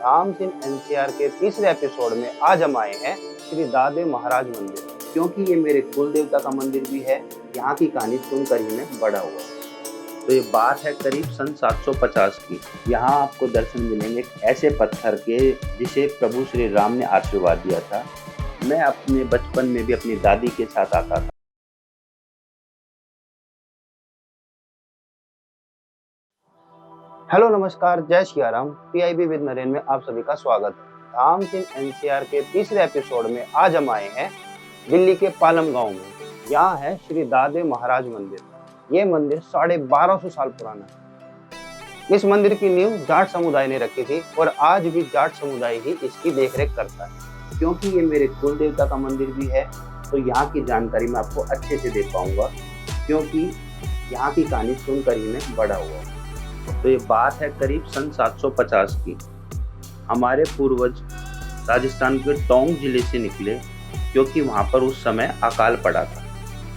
Ram Singh NCR के तीसरे episode में आज हम आए हैं श्री दादे महाराज मंदिर, क्योंकि ये मेरे कुल देवता का मंदिर भी है। यहाँ की कहानी सुनकर ही मैं बड़ा हुआ। तो ये बात है करीब सन 750 की। यहाँ आपको दर्शन मिलेंगे एक ऐसे पत्थर के जिसे प्रभु श्री राम ने आशीर्वाद दिया था। मैं अपने बचपन में भी अपनी दादी के साथ आता था। हेलो नमस्कार, जय श्री राम। पीआईबी विद नरेन में आप सभी का स्वागत है। राम सिंह एनसीआर के तीसरे एपिसोड में आज हम आए हैं दिल्ली के पालम गांव में। यहाँ है श्री दादे महाराज मंदिर। ये मंदिर 1250 साल पुराना है। इस मंदिर की नींव जाट समुदाय ने रखी थी और आज भी जाट समुदाय ही इसकी देखरेख करता है। क्योंकि ये मेरे कुल देवता का मंदिर भी है, तो यहाँ की जानकारी मैं आपको अच्छे से दे पाऊंगा, क्योंकि यहाँ की कहानी सुनकर ही मैं बड़ा हुआ। तो ये बात है करीब सन 750 की। हमारे पूर्वज राजस्थान के टोंक जिले से निकले, क्योंकि वहाँ पर उस समय अकाल पड़ा था।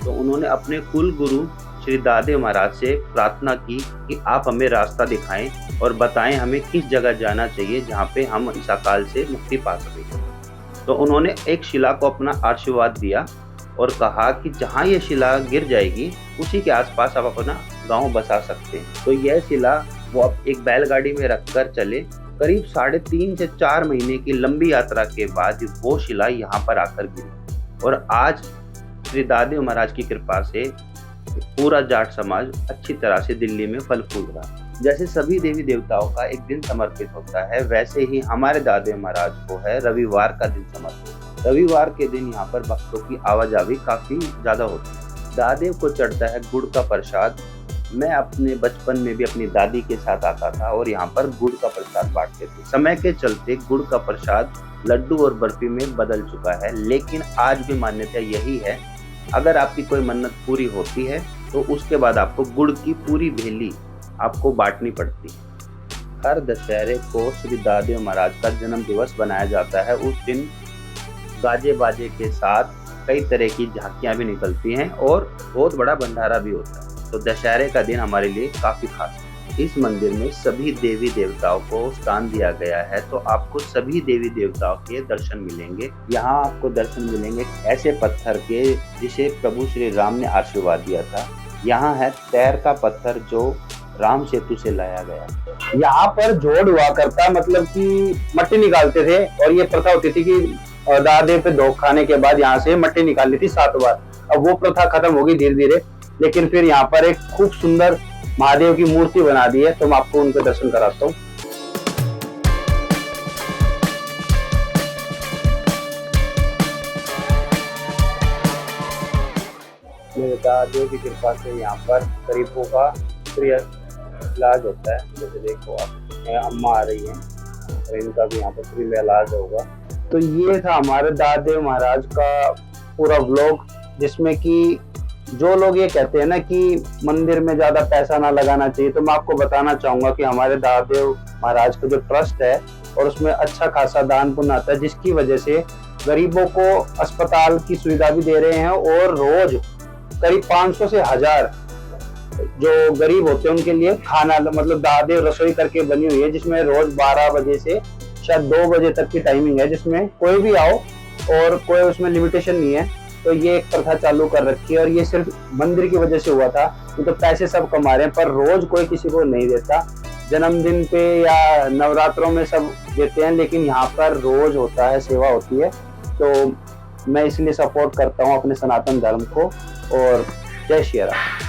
तो उन्होंने अपने कुल गुरु श्री दादे महाराज से प्रार्थना की कि आप हमें रास्ता दिखाएं और बताएं हमें किस जगह जाना चाहिए जहाँ पे हम इस अकाल से मुक्ति पा सकें। तो उन्होंने एक शिला को अपना आशीर्वाद दिया और कहा कि जहाँ ये शिला गिर जाएगी उसी के आसपास आप अपना गांव बसा सकते हैं। तो यह शिला वो अब एक बैलगाड़ी में रखकर चले। करीब 3.5 से 4 महीने की लंबी यात्रा के बाद वो शिला यहाँ पर आकर गिरी और आज श्री दादे महाराज की कृपा से पूरा जाट समाज अच्छी तरह से दिल्ली में फल फूल रहा। जैसे सभी देवी देवताओं का एक दिन समर्पित होता है, वैसे ही हमारे दादे महाराज को है रविवार का दिन समर्पित। रविवार के दिन यहाँ पर भक्तों की आवाजाही काफी ज्यादा होती है। दादे को चढ़ता है गुड़ का प्रसाद। मैं अपने बचपन में भी अपनी दादी के साथ आता था और यहाँ पर गुड़ का प्रसाद बांटते थे। समय के चलते गुड़ का प्रसाद लड्डू और बर्फी में बदल चुका है, लेकिन आज भी मान्यता यही है, अगर आपकी कोई मन्नत पूरी होती है तो उसके बाद आपको गुड़ की पूरी भेली आपको बांटनी पड़ती है। हर दशहरे को श्री दादे महाराज का जन्म दिवस बनाया जाता है। उस दिन गाजे बाजे के साथ कई तरह की झांकियां भी निकलती हैं और बहुत बड़ा भंडारा भी होता है। तो दशहरे का दिन हमारे लिए काफी खास है। इस मंदिर में सभी देवी देवताओं को स्थान दिया गया है, तो आपको सभी देवी देवताओं के दर्शन मिलेंगे। यहाँ आपको दर्शन मिलेंगे ऐसे पत्थर के जिसे प्रभु श्री राम ने आशीर्वाद दिया था। यहाँ है तैर का पत्थर जो राम सेतु से लाया गया। यहाँ पर जोड़ हुआ करता, मतलब कि मट्टी निकालते थे और ये प्रथा होती थी कि दादे पे धोख खाने के बाद यहाँ से मट्टी निकालनी थी 7 बार। अब वो प्रथा खत्म होगी धीरे धीरे, लेकिन फिर यहाँ पर एक खूब सुंदर महादेव की मूर्ति बना दी है, तो मैं आपको उनके दर्शन कराता हूँ। मेरे दादेव की कृपा से यहाँ पर गरीबों का फ्री इलाज होता है। जैसे देखो आप, अम्मा आ रही हैं और इनका भी यहाँ पर फ्री में इलाज होगा। तो ये था हमारे दादे महाराज का पूरा व्लॉग, जिसमें कि जो लोग ये कहते हैं ना कि मंदिर में ज्यादा पैसा ना लगाना चाहिए, तो मैं आपको बताना चाहूंगा कि हमारे दादेव महाराज का जो ट्रस्ट है और उसमें अच्छा खासा दान पुण्य आता है, जिसकी वजह से गरीबों को अस्पताल की सुविधा भी दे रहे हैं और रोज करीब 500 से 1000 जो गरीब होते हैं उनके लिए खाना, मतलब दादे रसोई करके बनी हुई है, जिसमें रोज 12 बजे से शायद 2 बजे तक की टाइमिंग है, जिसमें कोई भी आओ और कोई उसमें लिमिटेशन नहीं है। तो ये एक प्रथा चालू कर रखी है और ये सिर्फ मंदिर की वजह से हुआ था। तो पैसे सब कमा रहे हैं पर रोज कोई किसी को नहीं देता। जन्मदिन पे या नवरात्रों में सब देते हैं, लेकिन यहाँ पर रोज होता है, सेवा होती है। तो मैं इसलिए सपोर्ट करता हूँ अपने सनातन धर्म को। और जय श्री राम।